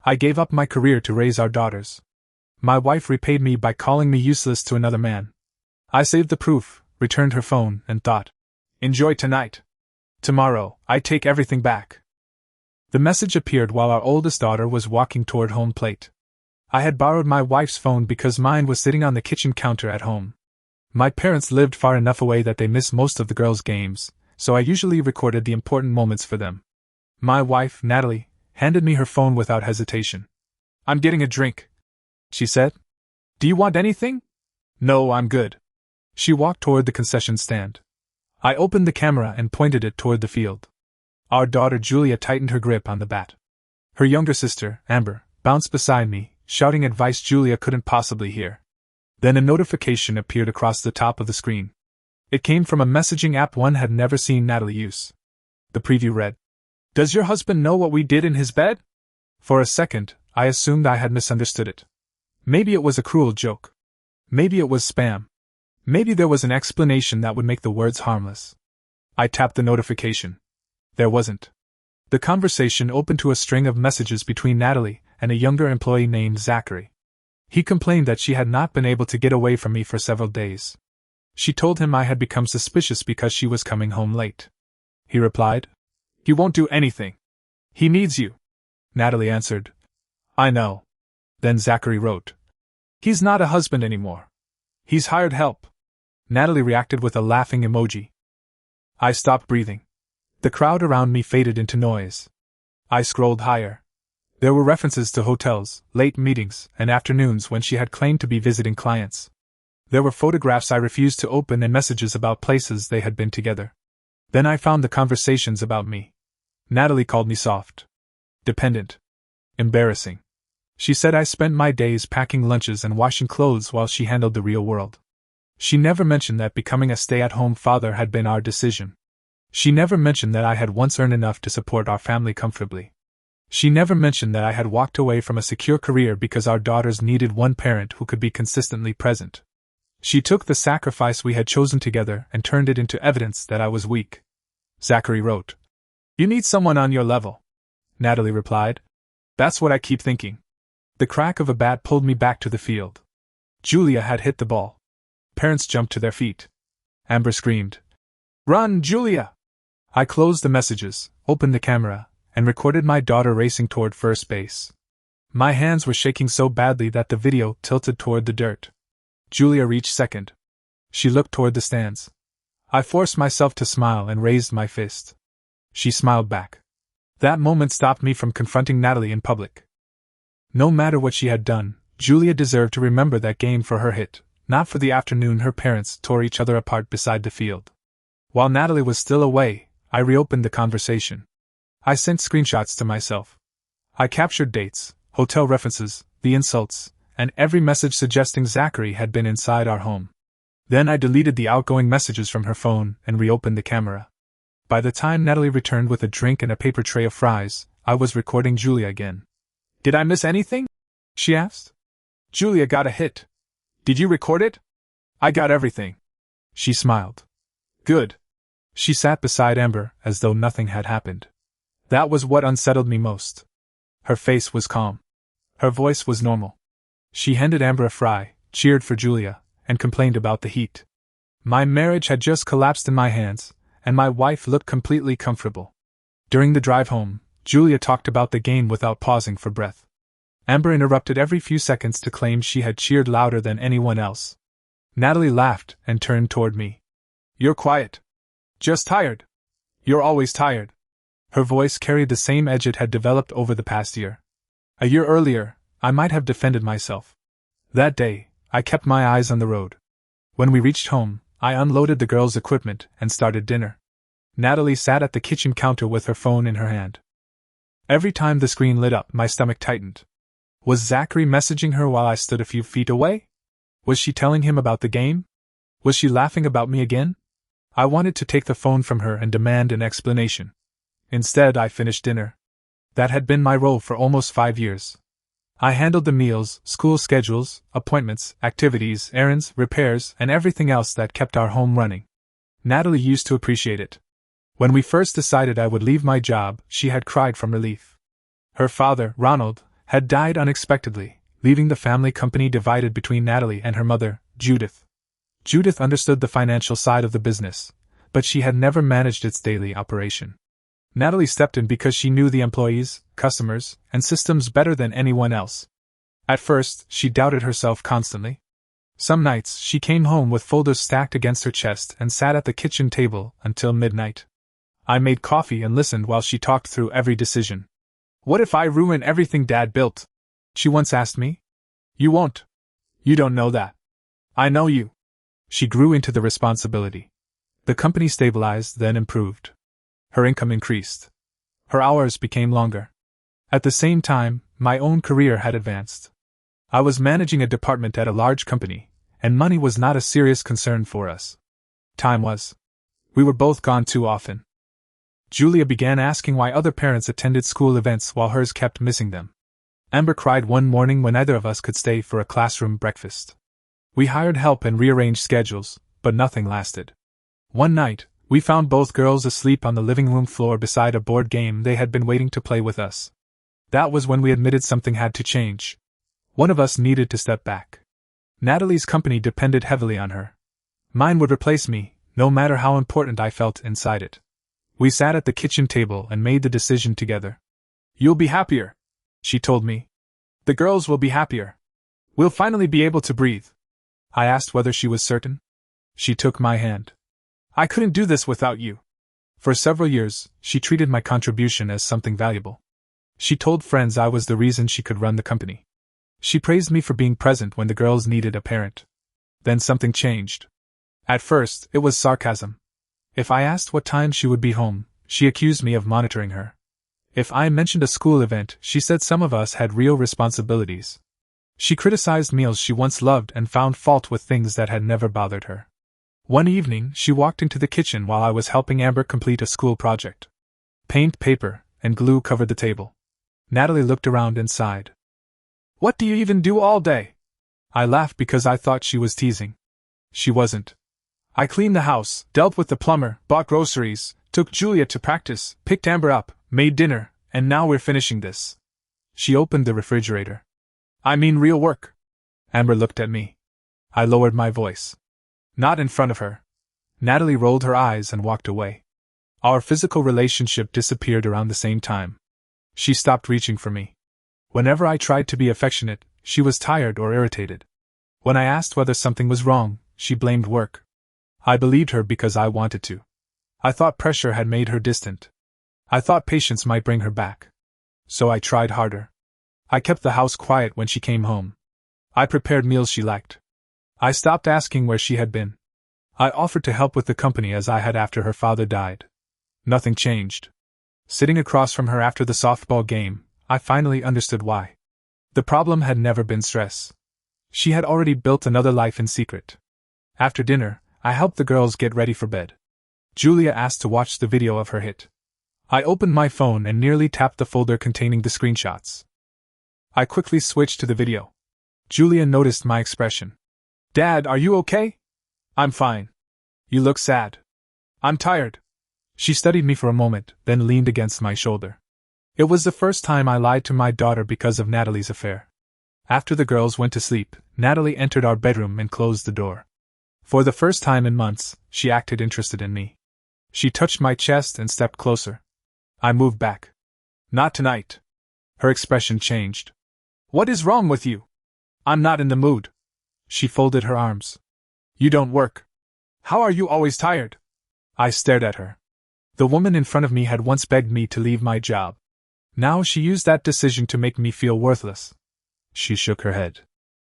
I gave up my career to raise our daughters. My wife repaid me by calling me useless to another man. I saved the proof, returned her phone, and thought, enjoy tonight. Tomorrow, I take everything back. The message appeared while our oldest daughter was walking toward home plate. I had borrowed my wife's phone because mine was sitting on the kitchen counter at home. My parents lived far enough away that they missed most of the girls' games, so I usually recorded the important moments for them. My wife, Natalie, handed me her phone without hesitation. I'm getting a drink, she said. Do you want anything? No, I'm good. She walked toward the concession stand. I opened the camera and pointed it toward the field. Our daughter Julia tightened her grip on the bat. Her younger sister, Amber, bounced beside me, shouting advice Julia couldn't possibly hear. Then a notification appeared across the top of the screen. It came from a messaging app one had never seen Natalie use. The preview read, Does your husband know what we did in his bed? For a second, I assumed I had misunderstood it. Maybe it was a cruel joke. Maybe it was spam. Maybe there was an explanation that would make the words harmless. I tapped the notification. There wasn't. The conversation opened to a string of messages between Natalie and a younger employee named Zachary. He complained that she had not been able to get away from me for several days. She told him I had become suspicious because she was coming home late. He replied, He won't do anything. He needs you. Natalie answered, I know. Then Zachary wrote, He's not a husband anymore. He's hired help. Natalie reacted with a laughing emoji. I stopped breathing. The crowd around me faded into noise. I scrolled higher. There were references to hotels, late meetings, and afternoons when she had claimed to be visiting clients. There were photographs I refused to open and messages about places they had been together. Then I found the conversations about me. Natalie called me soft. Dependent. Embarrassing. She said I spent my days packing lunches and washing clothes while she handled the real world. She never mentioned that becoming a stay-at-home father had been our decision. She never mentioned that I had once earned enough to support our family comfortably. She never mentioned that I had walked away from a secure career because our daughters needed one parent who could be consistently present. She took the sacrifice we had chosen together and turned it into evidence that I was weak. Zachary wrote, You need someone on your level. Natalie replied, That's what I keep thinking. The crack of a bat pulled me back to the field. Julia had hit the ball. Parents jumped to their feet. Amber screamed, Run, Julia! I closed the messages, opened the camera, and recorded my daughter racing toward first base. My hands were shaking so badly that the video tilted toward the dirt. Julia reached second. She looked toward the stands. I forced myself to smile and raised my fist. She smiled back. That moment stopped me from confronting Natalie in public. No matter what she had done, Julia deserved to remember that game for her hit, not for the afternoon her parents tore each other apart beside the field. While Natalie was still away, I reopened the conversation. I sent screenshots to myself. I captured dates, hotel references, the insults, and every message suggesting Zachary had been inside our home. Then I deleted the outgoing messages from her phone and reopened the camera. By the time Natalie returned with a drink and a paper tray of fries, I was recording Julia again. Did I miss anything? She asked. Julia got a hit. Did you record it? I got everything. She smiled. Good. She sat beside Amber as though nothing had happened. That was what unsettled me most. Her face was calm. Her voice was normal. She handed Amber a fry, cheered for Julia, and complained about the heat. My marriage had just collapsed in my hands, and my wife looked completely comfortable. During the drive home, Julia talked about the game without pausing for breath. Amber interrupted every few seconds to claim she had cheered louder than anyone else. Natalie laughed and turned toward me. You're quiet. Just tired. You're always tired. Her voice carried the same edge it had developed over the past year. A year earlier, I might have defended myself. That day, I kept my eyes on the road. When we reached home, I unloaded the girls' equipment and started dinner. Natalie sat at the kitchen counter with her phone in her hand. Every time the screen lit up, my stomach tightened. Was Zachary messaging her while I stood a few feet away? Was she telling him about the game? Was she laughing about me again? I wanted to take the phone from her and demand an explanation. Instead, I finished dinner. That had been my role for almost 5 years. I handled the meals, school schedules, appointments, activities, errands, repairs, and everything else that kept our home running. Natalie used to appreciate it. When we first decided I would leave my job, she had cried from relief. Her father, Ronald, had died unexpectedly, leaving the family company divided between Natalie and her mother, Judith. Judith understood the financial side of the business, but she had never managed its daily operation. Natalie stepped in because she knew the employees, customers, and systems better than anyone else. At first, she doubted herself constantly. Some nights, she came home with folders stacked against her chest and sat at the kitchen table until midnight. I made coffee and listened while she talked through every decision. "What if I ruin everything Dad built?" she once asked me. "You won't. You don't know that. I know you." She grew into the responsibility. The company stabilized, then improved. Her income increased. Her hours became longer. At the same time, my own career had advanced. I was managing a department at a large company, and money was not a serious concern for us. Time was. We were both gone too often. Julia began asking why other parents attended school events while hers kept missing them. Amber cried one morning when neither of us could stay for a classroom breakfast. We hired help and rearranged schedules, but nothing lasted. One night, we found both girls asleep on the living room floor beside a board game they had been waiting to play with us. That was when we admitted something had to change. One of us needed to step back. Natalie's company depended heavily on her. Mine would replace me, no matter how important I felt inside it. We sat at the kitchen table and made the decision together. "You'll be happier," she told me. "The girls will be happier. We'll finally be able to breathe." I asked whether she was certain. She took my hand. "I couldn't do this without you." For several years, she treated my contribution as something valuable. She told friends I was the reason she could run the company. She praised me for being present when the girls needed a parent. Then something changed. At first, it was sarcasm. If I asked what time she would be home, she accused me of monitoring her. If I mentioned a school event, she said some of us had real responsibilities. She criticized meals she once loved and found fault with things that had never bothered her. One evening, she walked into the kitchen while I was helping Amber complete a school project. Paint, paper, and glue covered the table. Natalie looked around and sighed. "What do you even do all day?" I laughed because I thought she was teasing. She wasn't. "I cleaned the house, dealt with the plumber, bought groceries, took Julia to practice, picked Amber up, made dinner, and now we're finishing this." She opened the refrigerator. "I mean real work." Amber looked at me. I lowered my voice. Not in front of her. Natalie rolled her eyes and walked away. Our physical relationship disappeared around the same time. She stopped reaching for me. Whenever I tried to be affectionate, she was tired or irritated. When I asked whether something was wrong, she blamed work. I believed her because I wanted to. I thought pressure had made her distant. I thought patience might bring her back. So I tried harder. I kept the house quiet when she came home. I prepared meals she liked. I stopped asking where she had been. I offered to help with the company as I had after her father died. Nothing changed. Sitting across from her after the softball game, I finally understood why. The problem had never been stress. She had already built another life in secret. After dinner, I helped the girls get ready for bed. Julia asked to watch the video of her hit. I opened my phone and nearly tapped the folder containing the screenshots. I quickly switched to the video. Julia noticed my expression. "Dad, are you okay?" "I'm fine." "You look sad." "I'm tired." She studied me for a moment, then leaned against my shoulder. It was the first time I lied to my daughter because of Natalie's affair. After the girls went to sleep, Natalie entered our bedroom and closed the door. For the first time in months, she acted interested in me. She touched my chest and stepped closer. I moved back. "Not tonight." Her expression changed. "What is wrong with you?" "I'm not in the mood." She folded her arms. "You don't work. How are you always tired?" I stared at her. The woman in front of me had once begged me to leave my job. Now she used that decision to make me feel worthless. She shook her head.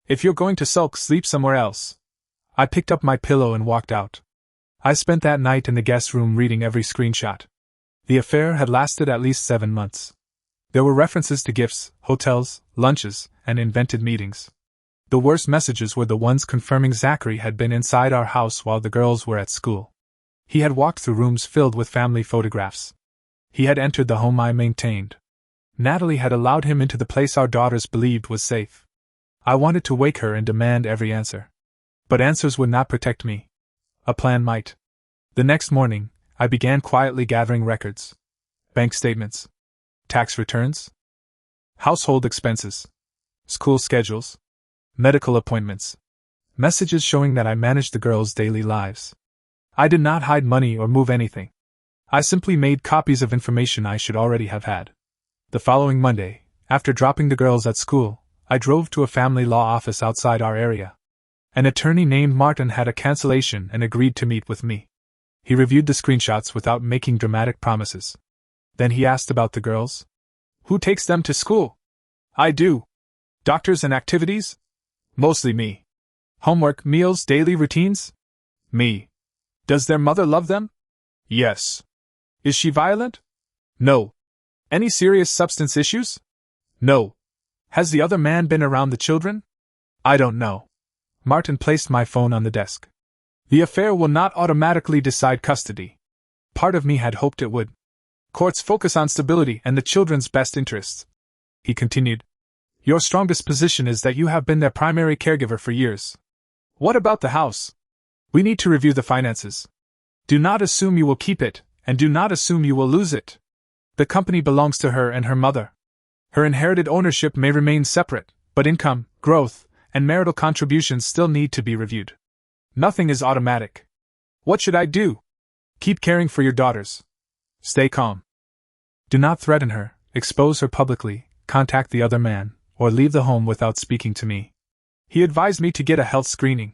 "If you're going to sulk, sleep somewhere else." I picked up my pillow and walked out. I spent that night in the guest room reading every screenshot. The affair had lasted at least 7 months. There were references to gifts, hotels, lunches, and invented meetings. The worst messages were the ones confirming Zachary had been inside our house while the girls were at school. He had walked through rooms filled with family photographs. He had entered the home I maintained. Natalie had allowed him into the place our daughters believed was safe. I wanted to wake her and demand every answer. But answers would not protect me. A plan might. The next morning, I began quietly gathering records. Bank statements. Tax returns. household expenses, school schedules, medical appointments, messages showing that I managed the girls' daily lives. I did not hide money or move anything. I simply made copies of information I should already have had. The following Monday, after dropping the girls at school, I drove to a family law office outside our area. An attorney named Martin had a cancellation and agreed to meet with me. He reviewed the screenshots without making dramatic promises. Then he asked about the girls. Who takes them to school? I do. Doctors and activities? Mostly me. Homework, meals, daily routines? Me. Does their mother love them? Yes. Is she violent? No. Any serious substance issues? No. Has the other man been around the children? I don't know. Martin placed my phone on the desk. The affair will not automatically decide custody. Part of me had hoped it would. Courts focus on stability and the children's best interests. He continued. Your strongest position is that you have been their primary caregiver for years. What about the house? We need to review the finances. Do not assume you will keep it, and do not assume you will lose it. The company belongs to her and her mother. Her inherited ownership may remain separate, but income, growth, and marital contributions still need to be reviewed. Nothing is automatic. What should I do? Keep caring for your daughters. Stay calm. Do not threaten her, expose her publicly, contact the other man, or leave the home without speaking to me. He advised me to get a health screening.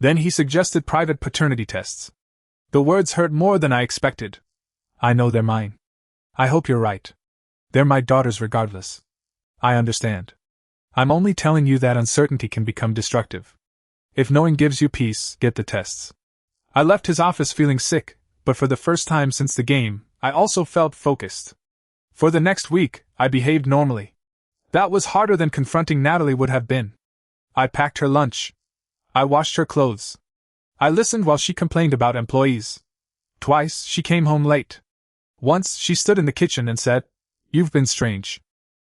Then he suggested private paternity tests. The words hurt more than I expected. I know they're mine. I hope you're right. They're my daughters regardless. I understand. I'm only telling you that uncertainty can become destructive. If knowing gives you peace, get the tests. I left his office feeling sick, but for the first time since the game, I also felt focused. For the next week, I behaved normally. That was harder than confronting Natalie would have been. I packed her lunch. I washed her clothes. I listened while she complained about employees. Twice, she came home late. Once, she stood in the kitchen and said, "You've been strange.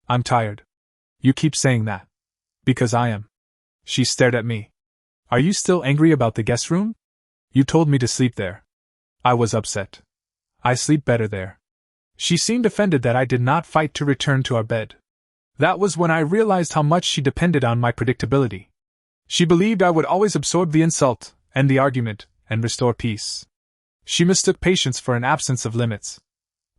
I'm tired." You keep saying that. Because I am. She stared at me. Are you still angry about the guest room? You told me to sleep there. I was upset. I sleep better there. She seemed offended that I did not fight to return to our bed. That was when I realized how much she depended on my predictability. She believed I would always absorb the insult, end the argument, and restore peace. She mistook patience for an absence of limits.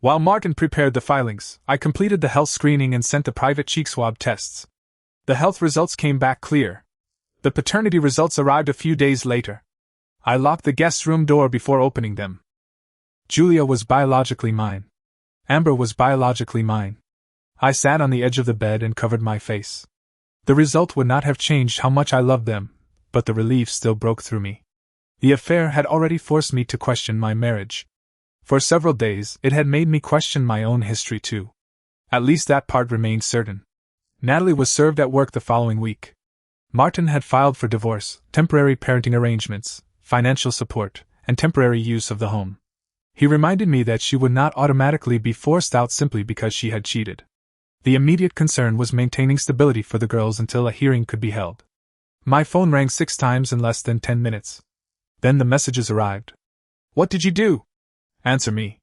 While Martin prepared the filings, I completed the health screening and sent the private cheek swab tests. The health results came back clear. The paternity results arrived a few days later. I locked the guest room door before opening them. Julia was biologically mine. Amber was biologically mine. I sat on the edge of the bed and covered my face. The result would not have changed how much I loved them, but the relief still broke through me. The affair had already forced me to question my marriage. For several days, it had made me question my own history too. At least that part remained certain. Natalie was served at work the following week. Martin had filed for divorce, temporary parenting arrangements, financial support, and temporary use of the home. He reminded me that she would not automatically be forced out simply because she had cheated. The immediate concern was maintaining stability for the girls until a hearing could be held. My phone rang 6 times in less than 10 minutes. Then the messages arrived. What did you do? Answer me.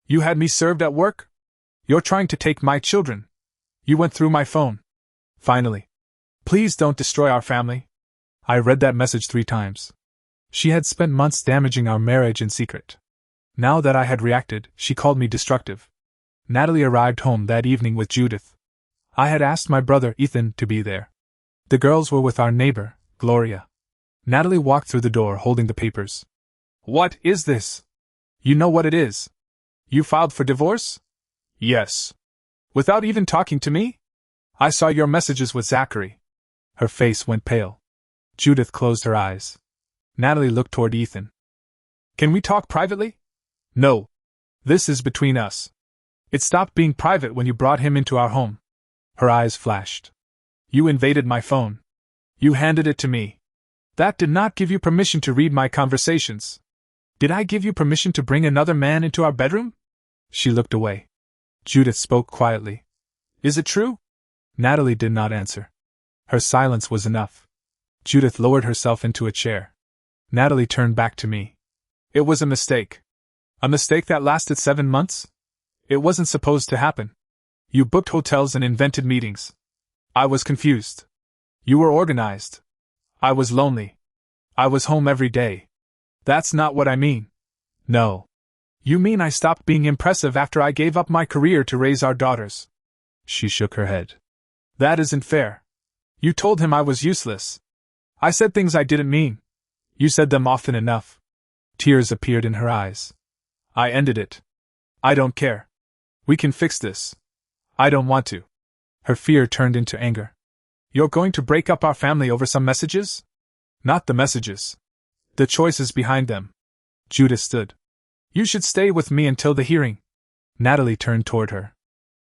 You had me served at work? You're trying to take my children. You went through my phone. Finally. Please don't destroy our family. I read that message 3 times. She had spent months damaging our marriage in secret. Now that I had reacted, she called me destructive. Natalie arrived home that evening with Judith. I had asked my brother Ethan to be there. The girls were with our neighbor, Gloria. Natalie walked through the door holding the papers. What is this? You know what it is. You filed for divorce? Yes. Without even talking to me? I saw your messages with Zachary. Her face went pale. Judith closed her eyes. Natalie looked toward Ethan. Can we talk privately? No. This is between us. It stopped being private when you brought him into our home. Her eyes flashed. You invaded my phone. You handed it to me. That did not give you permission to read my conversations. Did I give you permission to bring another man into our bedroom? She looked away. Judith spoke quietly. Is it true? Natalie did not answer. Her silence was enough. Judith lowered herself into a chair. Natalie turned back to me. It was a mistake. A mistake that lasted 7 months? It wasn't supposed to happen. You booked hotels and invented meetings. I was confused. You were organized. I was lonely. I was home every day. That's not what I mean. No. You mean I stopped being impressive after I gave up my career to raise our daughters? She shook her head. That isn't fair. You told him I was useless. I said things I didn't mean. You said them often enough. Tears appeared in her eyes. I ended it. I don't care. We can fix this. I don't want to. Her fear turned into anger. You're going to break up our family over some messages? Not the messages. The choices behind them. Judith stood. You should stay with me until the hearing. Natalie turned toward her.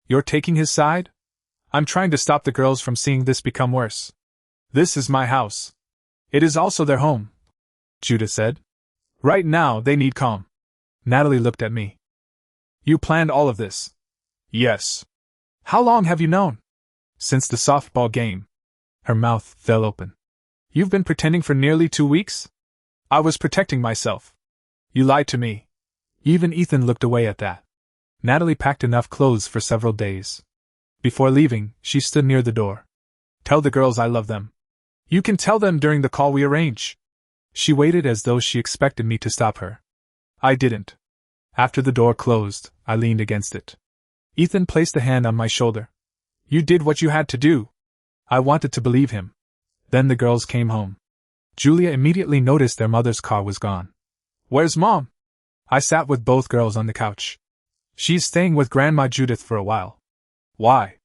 You're taking his side? I'm trying to stop the girls from seeing this become worse. This is my house. It is also their home, Judith said. Right now they need calm. Natalie looked at me. You planned all of this? Yes. How long have you known? Since the softball game. Her mouth fell open. You've been pretending for nearly 2 weeks? I was protecting myself. You lied to me. Even Ethan looked away at that. Natalie packed enough clothes for several days. Before leaving, she stood near the door. Tell the girls I love them. You can tell them during the call we arrange. She waited as though she expected me to stop her. I didn't. After the door closed, I leaned against it. Ethan placed a hand on my shoulder. You did what you had to do. I wanted to believe him. Then the girls came home. Julia immediately noticed their mother's car was gone. Where's Mom? I sat with both girls on the couch. She's staying with Grandma Judith for a while. Why?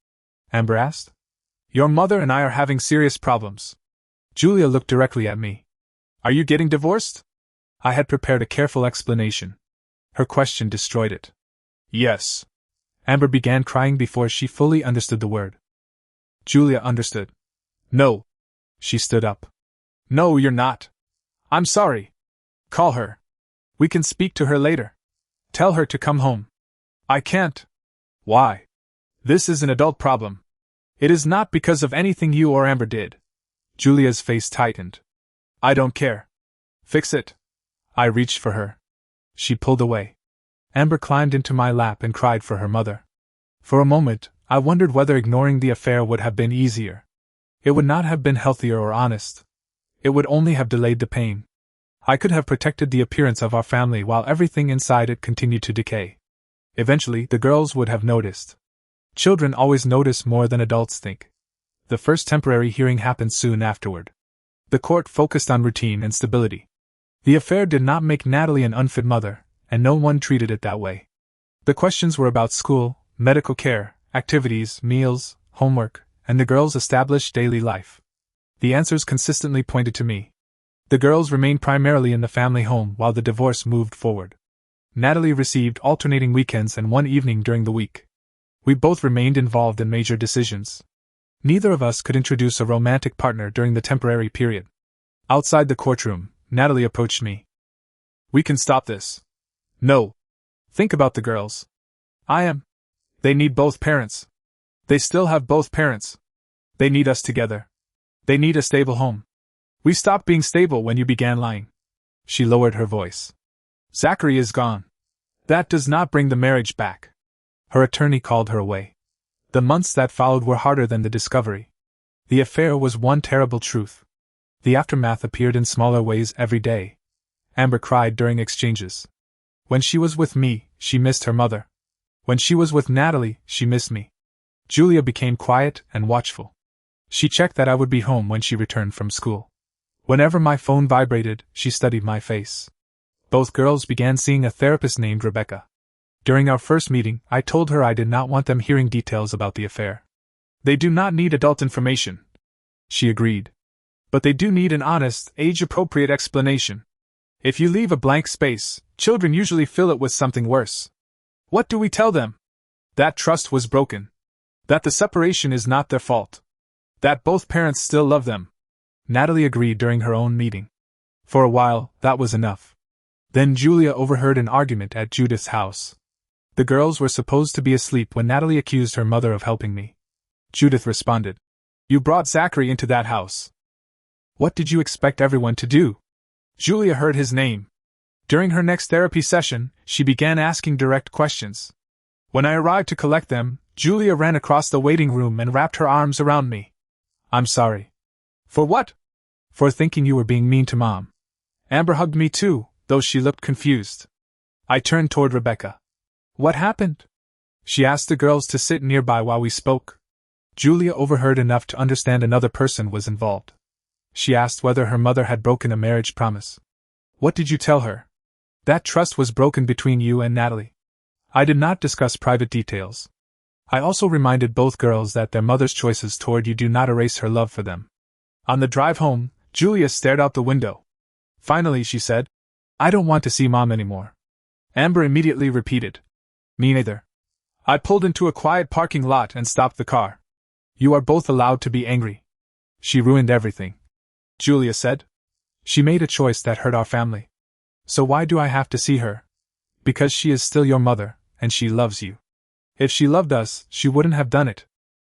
Amber asked. Your mother and I are having serious problems. Julia looked directly at me. Are you getting divorced? I had prepared a careful explanation. Her question destroyed it. Yes. Amber began crying before she fully understood the word. Julia understood. No. She stood up. No, you're not. I'm sorry. Call her. We can speak to her later. Tell her to come home. I can't. Why? This is an adult problem. It is not because of anything you or Amber did. Julia's face tightened. I don't care. Fix it. I reached for her. She pulled away. Amber climbed into my lap and cried for her mother. For a moment, I wondered whether ignoring the affair would have been easier. It would not have been healthier or honest. It would only have delayed the pain. I could have protected the appearance of our family while everything inside it continued to decay. Eventually, the girls would have noticed. Children always notice more than adults think. The first temporary hearing happened soon afterward. The court focused on routine and stability. The affair did not make Natalie an unfit mother, and no one treated it that way. The questions were about school, medical care, activities, meals, homework, and the girls' established daily life. The answers consistently pointed to me. The girls remained primarily in the family home while the divorce moved forward. Natalie received alternating weekends and one evening during the week. We both remained involved in major decisions. Neither of us could introduce a romantic partner during the temporary period. Outside the courtroom, Natalie approached me. We can stop this. No. Think about the girls. They need both parents. They still have both parents. They need us together. They need a stable home. We stopped being stable when you began lying. She lowered her voice. Zachary is gone. That does not bring the marriage back. Her attorney called her away. The months that followed were harder than the discovery. The affair was one terrible truth. The aftermath appeared in smaller ways every day. Amber cried during exchanges. When she was with me, she missed her mother. When she was with Natalie, she missed me. Julia became quiet and watchful. She checked that I would be home when she returned from school. Whenever my phone vibrated, she studied my face. Both girls began seeing a therapist named Rebecca. During our first meeting, I told her I did not want them hearing details about the affair. They do not need adult information. She agreed. But they do need an honest, age-appropriate explanation. If you leave a blank space, children usually fill it with something worse. What do we tell them? That trust was broken. That the separation is not their fault. That both parents still love them. Natalie agreed during her own meeting. For a while, that was enough. Then Julia overheard an argument at Judith's house. The girls were supposed to be asleep when Natalie accused her mother of helping me. Judith responded. You brought Zachary into that house. What did you expect everyone to do? Julia heard his name. During her next therapy session, she began asking direct questions. When I arrived to collect them, Julia ran across the waiting room and wrapped her arms around me. I'm sorry. For what? For thinking you were being mean to Mom. Amber hugged me too, though she looked confused. I turned toward Rebecca. What happened? She asked the girls to sit nearby while we spoke. Julia overheard enough to understand another person was involved. She asked whether her mother had broken a marriage promise. What did you tell her? That trust was broken between you and Natalie. I did not discuss private details. I also reminded both girls that their mother's choices toward you do not erase her love for them. On the drive home, Julia stared out the window. Finally, she said, I don't want to see Mom anymore. Amber immediately repeated, Me neither. I pulled into a quiet parking lot and stopped the car. You are both allowed to be angry. She ruined everything, Julia said. She made a choice that hurt our family. So why do I have to see her? Because she is still your mother, and she loves you. If she loved us, she wouldn't have done it.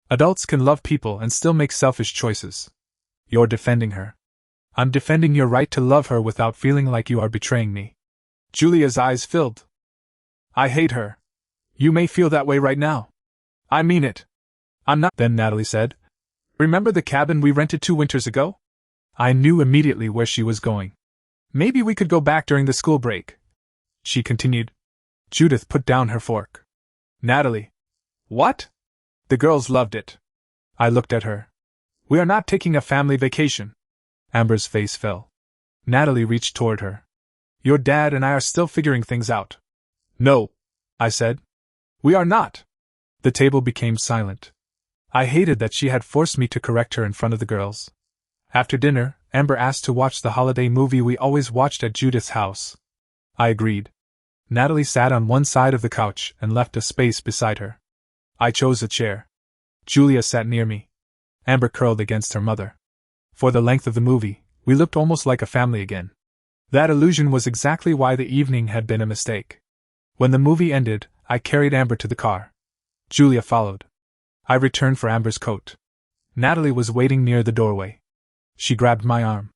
Adults can love people and still make selfish choices. You're defending her. I'm defending your right to love her without feeling like you are betraying me. Julia's eyes filled. I hate her. You may feel that way right now. I mean it. I'm not. Then Natalie said, Remember the cabin we rented 2 winters ago? I knew immediately where she was going. Maybe we could go back during the school break, she continued. Judith put down her fork. Natalie. What? The girls loved it. I looked at her. We are not taking a family vacation. Amber's face fell. Natalie reached toward her. Your dad and I are still figuring things out. No, I said. We are not. The table became silent. I hated that she had forced me to correct her in front of the girls. After dinner, Amber asked to watch the holiday movie we always watched at Judith's house. I agreed. Natalie sat on one side of the couch and left a space beside her. I chose a chair. Julia sat near me. Amber curled against her mother. For the length of the movie, we looked almost like a family again. That illusion was exactly why the evening had been a mistake. When the movie ended, I carried Amber to the car. Julia followed. I returned for Amber's coat. Natalie was waiting near the doorway. She grabbed my arm.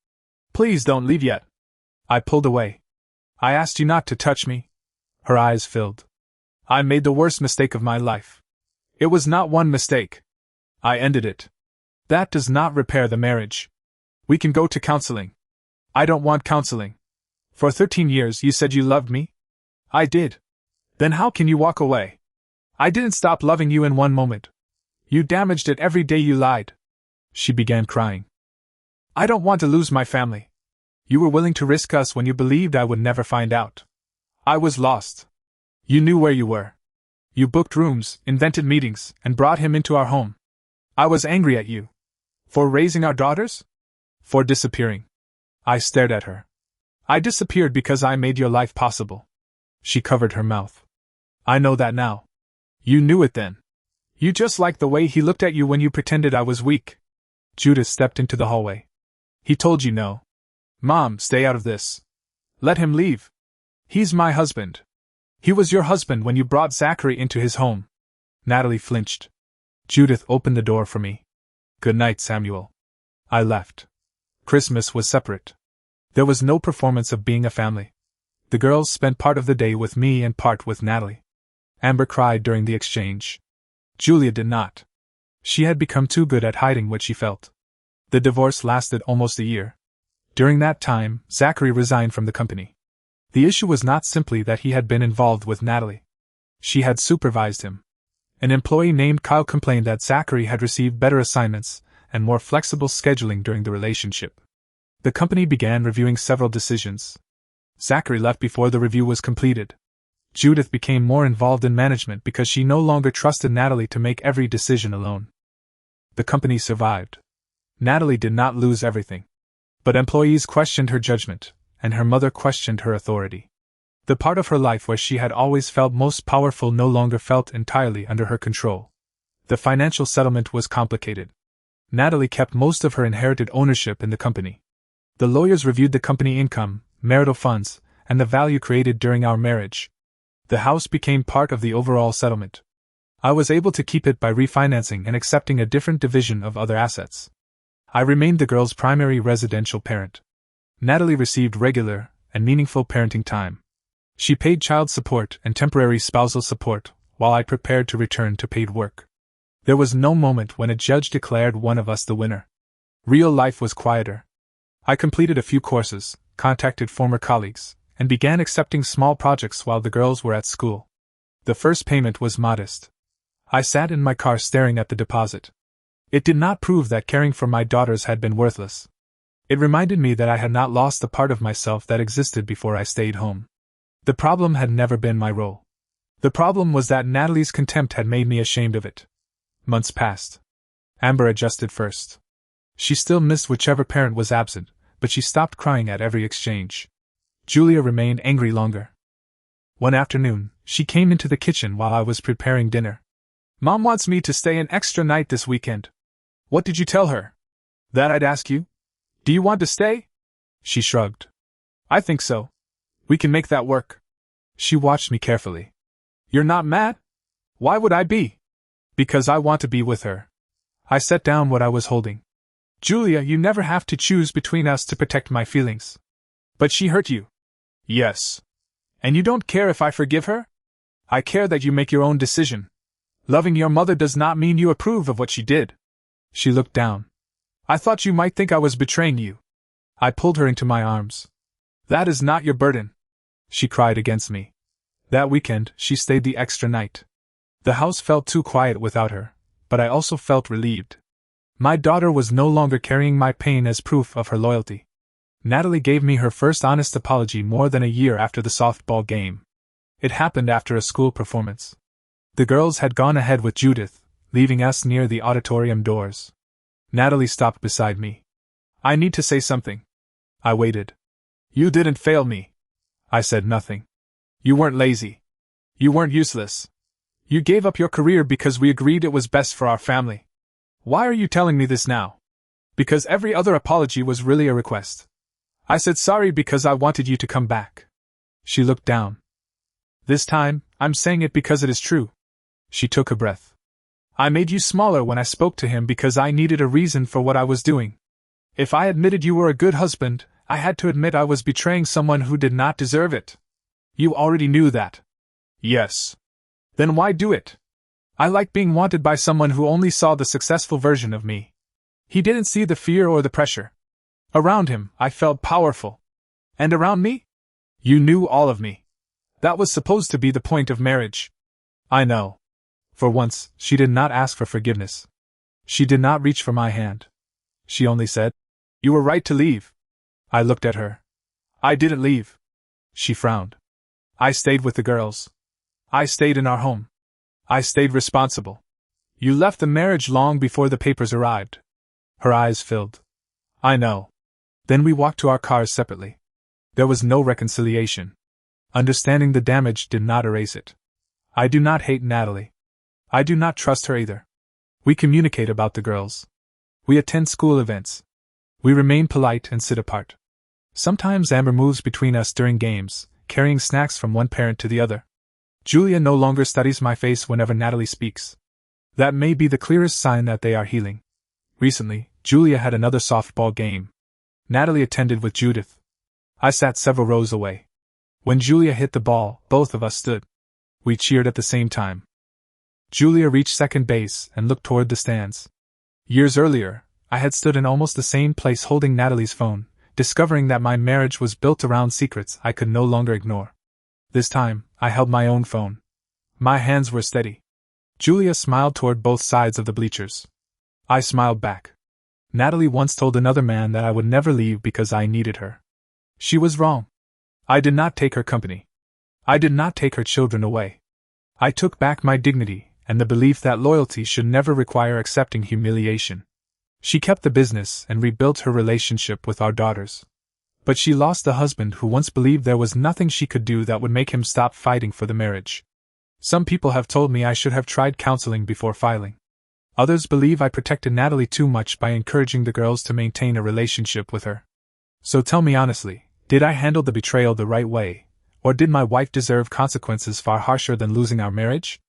Please don't leave yet. I pulled away. I asked you not to touch me. Her eyes filled. I made the worst mistake of my life. It was not one mistake. I ended it. That does not repair the marriage. We can go to counseling. I don't want counseling. For 13 years you said you loved me? I did. Then how can you walk away? I didn't stop loving you in one moment. You damaged it every day you lied. She began crying. I don't want to lose my family. You were willing to risk us when you believed I would never find out. I was lost. You knew where you were. You booked rooms, invented meetings, and brought him into our home. I was angry at you. For raising our daughters? For disappearing. I stared at her. I disappeared because I made your life possible. She covered her mouth. I know that now. You knew it then. You just liked the way he looked at you when you pretended I was weak. Judith stepped into the hallway. He told you no. Mom, stay out of this. Let him leave. He's my husband. He was your husband when you brought Zachary into his home. Natalie flinched. Judith opened the door for me. Good night, Samuel. I left. Christmas was separate. There was no performance of being a family. The girls spent part of the day with me and part with Natalie. Amber cried during the exchange. Julia did not. She had become too good at hiding what she felt. The divorce lasted almost a year. During that time, Zachary resigned from the company. The issue was not simply that he had been involved with Natalie. She had supervised him. An employee named Kyle complained that Zachary had received better assignments and more flexible scheduling during the relationship. The company began reviewing several decisions. Zachary left before the review was completed. Judith became more involved in management because she no longer trusted Natalie to make every decision alone. The company survived. Natalie did not lose everything. But employees questioned her judgment, and her mother questioned her authority. The part of her life where she had always felt most powerful no longer felt entirely under her control. The financial settlement was complicated. Natalie kept most of her inherited ownership in the company. The lawyers reviewed the company income, marital funds, and the value created during our marriage. The house became part of the overall settlement. I was able to keep it by refinancing and accepting a different division of other assets. I remained the girls' primary residential parent. Natalie received regular and meaningful parenting time. She paid child support and temporary spousal support, while I prepared to return to paid work. There was no moment when a judge declared one of us the winner. Real life was quieter. I completed a few courses, contacted former colleagues, and began accepting small projects while the girls were at school. The first payment was modest. I sat in my car staring at the deposit. It did not prove that caring for my daughters had been worthless. It reminded me that I had not lost the part of myself that existed before I stayed home. The problem had never been my role. The problem was that Natalie's contempt had made me ashamed of it. Months passed. Amber adjusted first. She still missed whichever parent was absent, but she stopped crying at every exchange. Julia remained angry longer. One afternoon, she came into the kitchen while I was preparing dinner. "Mom wants me to stay an extra night this weekend. What did you tell her?" "That I'd ask you. Do you want to stay?" She shrugged. "I think so. We can make that work." She watched me carefully. "You're not mad?" "Why would I be?" "Because I want to be with her." I set down what I was holding. "Julia, you never have to choose between us to protect my feelings." "But she hurt you." "Yes." "And you don't care if I forgive her?" "I care that you make your own decision. Loving your mother does not mean you approve of what she did." She looked down. "I thought you might think I was betraying you." I pulled her into my arms. "That is not your burden." She cried against me. That weekend, she stayed the extra night. The house felt too quiet without her, but I also felt relieved. My daughter was no longer carrying my pain as proof of her loyalty. Natalie gave me her first honest apology more than a year after the softball game. It happened after a school performance. The girls had gone ahead with Judith, leaving us near the auditorium doors. Natalie stopped beside me. "I need to say something." I waited. "You didn't fail me." I said nothing. "You weren't lazy. You weren't useless. You gave up your career because we agreed it was best for our family. Why are you telling me this now?" "Because every other apology was really a request. I said sorry because I wanted you to come back." She looked down. "This time, I'm saying it because it is true." She took a breath. "I made you smaller when I spoke to him because I needed a reason for what I was doing. If I admitted you were a good husband, I had to admit I was betraying someone who did not deserve it. You already knew that." "Yes." "Then why do it? I like being wanted by someone who only saw the successful version of me. He didn't see the fear or the pressure. Around him, I felt powerful. And around me? You knew all of me. That was supposed to be the point of marriage." "I know." For once, she did not ask for forgiveness. She did not reach for my hand. She only said, "You were right to leave." I looked at her. "I didn't leave." She frowned. "I stayed with the girls. I stayed in our home. I stayed responsible. You left the marriage long before the papers arrived." Her eyes filled. "I know." Then we walked to our cars separately. There was no reconciliation. Understanding the damage did not erase it. I do not hate Natalie. I do not trust her either. We communicate about the girls. We attend school events. We remain polite and sit apart. Sometimes Amber moves between us during games, carrying snacks from one parent to the other. Julia no longer studies my face whenever Natalie speaks. That may be the clearest sign that they are healing. Recently, Julia had another softball game. Natalie attended with Judith. I sat several rows away. When Julia hit the ball, both of us stood. We cheered at the same time. Julia reached second base and looked toward the stands. Years earlier, I had stood in almost the same place holding Natalie's phone, discovering that my marriage was built around secrets I could no longer ignore. This time, I held my own phone. My hands were steady. Julia smiled toward both sides of the bleachers. I smiled back. Natalie once told another man that I would never leave because I needed her. She was wrong. I did not take her company. I did not take her children away. I took back my dignity and the belief that loyalty should never require accepting humiliation. She kept the business and rebuilt her relationship with our daughters. But she lost a husband who once believed there was nothing she could do that would make him stop fighting for the marriage. Some people have told me I should have tried counseling before filing. Others believe I protected Natalie too much by encouraging the girls to maintain a relationship with her. So tell me honestly, did I handle the betrayal the right way, or did my wife deserve consequences far harsher than losing our marriage?